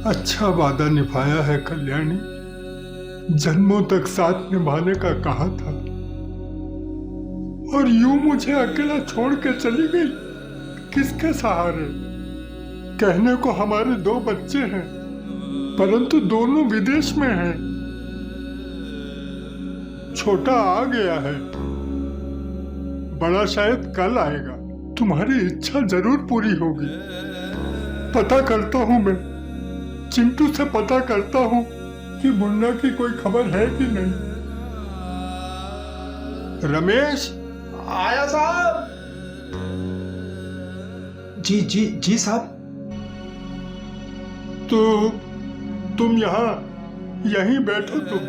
अच्छा वादा निभाया है कल्याणी, जन्मों तक साथ निभाने का कहा था, और यूं मुझे अकेला छोड़ के चली गई। किसके सहारे? कहने को हमारे 2 बच्चे हैं, परंतु दोनों विदेश में हैं। छोटा आ गया है, बड़ा शायद कल आएगा। तुम्हारी इच्छा जरूर पूरी होगी। पता करता हूं, मैं चिंटू से पता करता हूं कि मुन्ना की कोई खबर है कि नहीं। रमेश आया साहब। जी जी जी साहब। तो तुम यहीं बैठो तुम।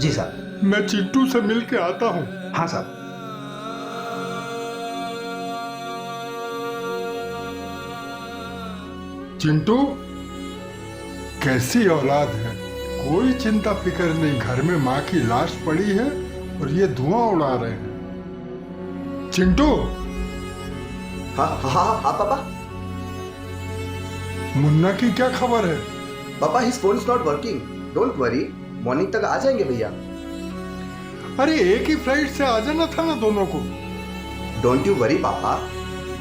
जी साहब। मैं चिंटू से मिल के आता हूं। हाँ साहब। चिंटू, कैसी औलाद है, कोई चिंता फिक्र नहीं। घर में माँ की लाश पड़ी है और ये धुआं उड़ा रहे हैं। चिंटू। हाँ हाँ हाँ पापा। मुन्ना की क्या खबर है? पापा, his phone is not working. Don't worry, morning तक आ जाएंगे भैया। अरे एक ही फ्लाइट से आ जाना था ना दोनों को। डोंट यू वरी पापा,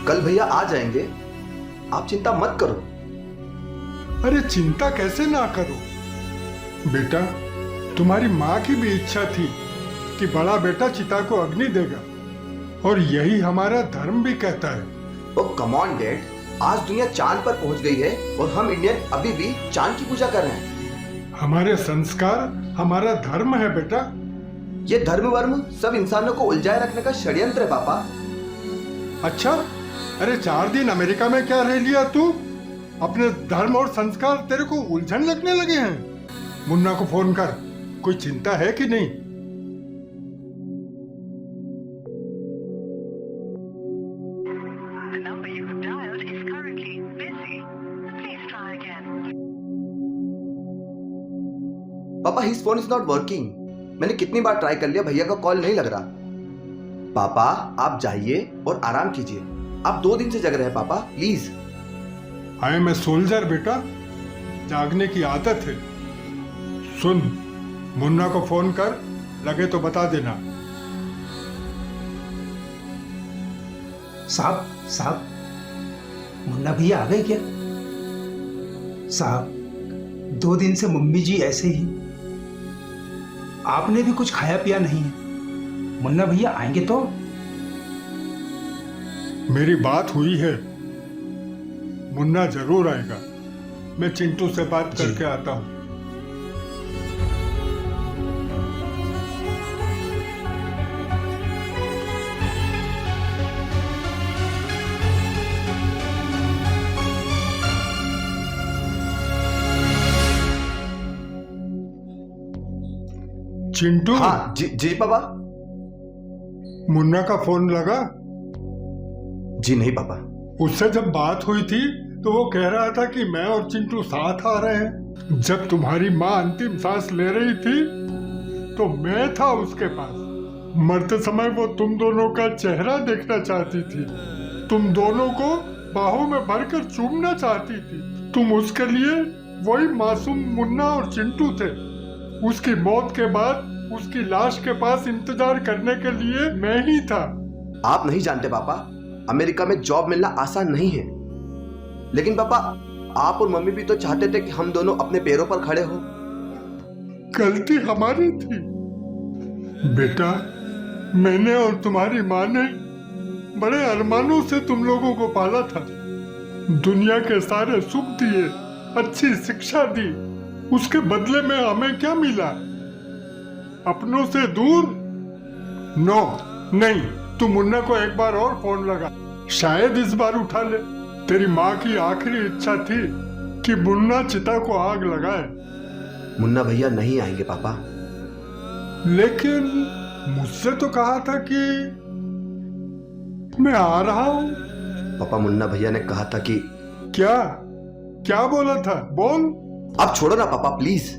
कल भैया आ जाएंगे, आप चिंता मत करो। अरे चिंता कैसे ना करो बेटा, तुम्हारी माँ की भी इच्छा थी कि बड़ा बेटा चिता को अग्नि देगा, और यही हमारा धर्म भी कहता है। ओह कम ऑन डैड, आज दुनिया चांद पर पहुंच गई है और हम इंडियन अभी भी चांद की पूजा कर रहे हैं। हमारे संस्कार हमारा धर्म है बेटा। ये धर्म वर्म सब इंसानों को उलझाए रखने का षड्यंत्र है पापा। अच्छा, अरे 4 दिन अमेरिका में क्या रह लिया तू? अपने धर्म और संस्कार तेरे को उलझन लगने लगे हैं। मुन्ना को फोन कर, कोई चिंता है कि नहीं? पापा, his phone is not working. मैंने कितनी बार ट्राई कर लिया, भैया का कॉल नहीं लग रहा। पापा आप जाइए और आराम कीजिए, आप 2 दिन से जग रहे हैं पापा, please. I am a soldier बेटा, जागने की आदत है। सुन, मुन्ना को फोन कर, लगे तो बता देना। साहब, मुन्ना भैया आ गए क्या? साहब, 2 दिन से मम्मी जी ऐसे ही, आपने भी कुछ खाया पिया नहीं है। मुन्ना भैया आएंगे तो? मेरी बात हुई है, मुन्ना जरूर आएगा। मैं चिंटू से बात करके आता हूं। चिंटू। हाँ जी जी पापा। मुन्ना का फोन लगा? जी नहीं पापा। उससे जब बात हुई थी तो वो कह रहा था कि मैं और चिंटू साथ आ रहे हैं। जब तुम्हारी माँ अंतिम सांस ले रही थी तो मैं था उसके पास। मरते समय वो तुम दोनों का चेहरा देखना चाहती थी, तुम दोनों को बाहों में भरकर चूमना चाहती थी। तुम उसके लिए वही मासूम मुन्ना और चिंटू थे। उसकी मौत के बाद उसकी लाश के पास इंतजार करने के लिए मैं ही था। आप नहीं जानते पापा, अमेरिका में जॉब मिलना आसान नहीं है। लेकिन पापा, आप और मम्मी भी तो चाहते थे कि हम दोनों अपने पैरों पर खड़े हो। गलती हमारी थी बेटा। मैंने और तुम्हारी माँ ने बड़े अरमानों से तुम लोगों को पाला था। दुनिया के सारे सुख दिए, अच्छी शिक्षा दी, उसके बदले में हमें क्या मिला? अपनों से दूर? नो, नहीं। तू मुन्ना को एक बार और फोन लगा, शायद इस बार उठा ले। तेरी माँ की आखिरी इच्छा थी कि मुन्ना चिता को आग लगाए। मुन्ना भैया नहीं आएंगे पापा। लेकिन मुझसे तो कहा था कि मैं आ रहा हूं। पापा मुन्ना भैया ने कहा था कि क्या क्या बोला था? बोल। आप छोड़ो ना पापा प्लीज।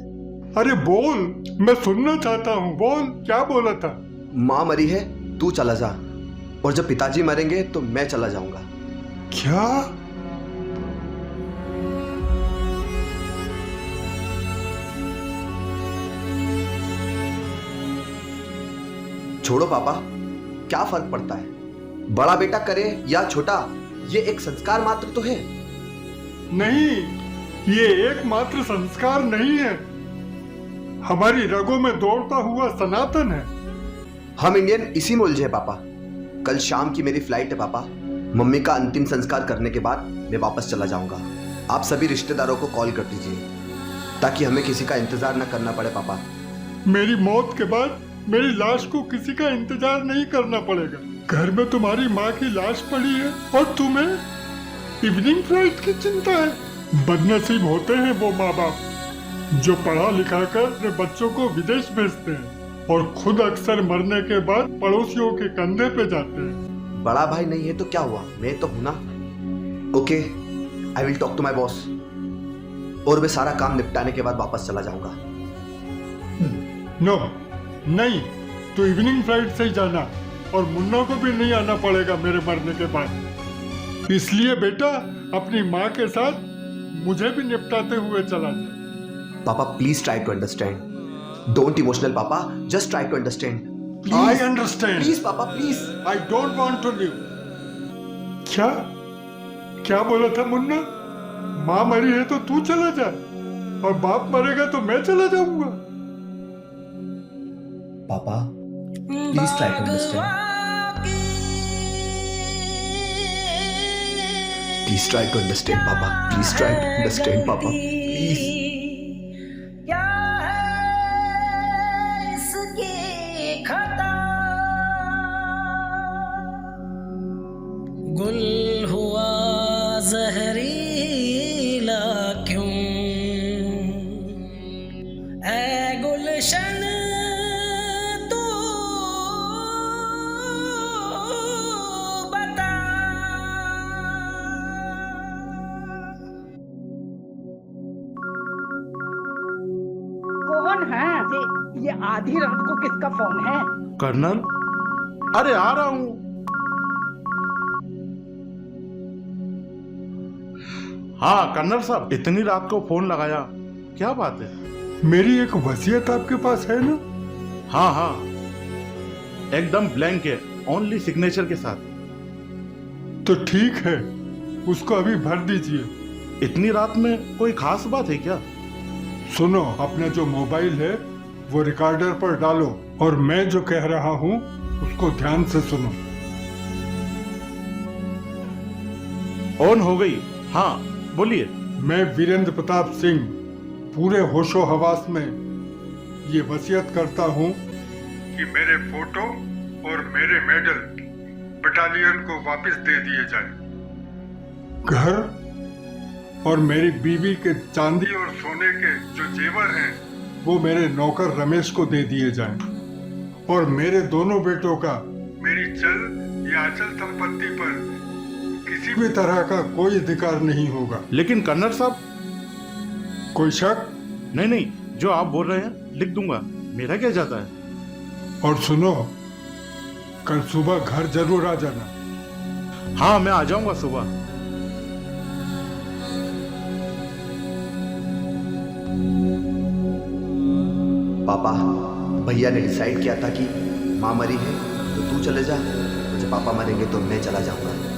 अरे बोल, मैं सुनना चाहता हूँ। बोल, क्या बोला था? माँ मरी है, तू चला जा, और जब पिताजी मरेंगे तो मैं चला जाऊंगा। क्या? छोड़ो पापा, क्या फर्क पड़ता है? बड़ा बेटा करे या छोटा, ये एक संस्कार मात्र तो है। नहीं, ये एकमात्र संस्कार नहीं है, हमारी रगों में दौड़ता हुआ सनातन है। हम इंडियन इसी में उलझे हैं पापा। कल शाम की मेरी फ्लाइट है पापा। मम्मी का अंतिम संस्कार करने के बाद मैं वापस चला जाऊंगा। आप सभी रिश्तेदारों को कॉल कर दीजिए ताकि हमें किसी का इंतजार न करना पड़े पापा। मेरी मौत के बाद मेरी लाश को किसी का इंतजार नहीं करना पड़ेगा। घर में तुम्हारी माँ की लाश पड़ी है और तुम्हें इवनिंग फ्लाइट की चिंता है। बदनसीब होते हैं वो माँ बाप जो पढ़ा लिखा कर अपने बच्चों को विदेश भेजते हैं और खुद अक्सर मरने के बाद पड़ोसियों के कंधे पे जाते हैं। बड़ा भाई नहीं है तो क्या हुआ, मैं तो हूं ना। Okay, I will talk to my boss, और मैं सारा काम निपटाने के बाद वापस चला जाऊंगा। नो, नहीं, तो इवनिंग फ्लाइट से ही जाना, और मुन्ना को भी नहीं आना पड़ेगा मेरे मरने के बाद। इसलिए बेटा अपनी माँ के साथ मुझे भी निपटाते हुए चला जाए। पापा please try to understand. Don't emotional पापा, just try to understand. I understand. Please पापा प्लीज। I don't want to live. क्या क्या बोला था मुन्ना? माँ मरी है तो तू चला जा, और बाप मरेगा तो मैं चला जाऊंगा। पापा please try to understand. Please try to understand पापा। प्लीज ट्राई टू अंडरस्टैंड पापा प्लीज। गुल हुआ जहरीला क्यों, ऐ गुलशन तू बता। कौन है ये आधी रात को किसका फोन है? कर्नल, अरे आ रहा हूं। हाँ कर्नल साहब, इतनी रात को फोन लगाया, क्या बात है? मेरी एक वसीयत आपके पास है ना? हाँ हाँ, एकदम ब्लैंक है, ओनली सिग्नेचर के साथ। तो ठीक है, उसको अभी भर दीजिए। इतनी रात में कोई खास बात है क्या? सुनो, अपना जो मोबाइल है वो रिकॉर्डर पर डालो, और मैं जो कह रहा हूँ उसको ध्यान से सुनो। ऑन हो गई। हाँ बोलिए। मैं वीरेंद्र प्रताप सिंह पूरे होशो हवास में ये वसीयत करता हूँ कि मेरे फोटो और मेरे मेडल बटालियन को वापस दे दिए जाए। घर और मेरी बीवी के चांदी और सोने के जो जेवर हैं वो मेरे नौकर रमेश को दे दिए जाएं, और मेरे दोनों बेटों का मेरी चल या अचल संपत्ति पर किसी भी तरह का कोई अधिकार नहीं होगा। लेकिन कर्नल साहब। कोई शक? नहीं नहीं, जो आप बोल रहे हैं लिख दूंगा, मेरा क्या जाता है। और सुनो, कल सुबह घर जरूर आ जाना। हाँ मैं आ जाऊंगा सुबह। पापा, भैया ने डिसाइड किया था कि माँ मरी है तो तू चले जा, और जब पापा मरेंगे तो मैं चला जाऊंगा।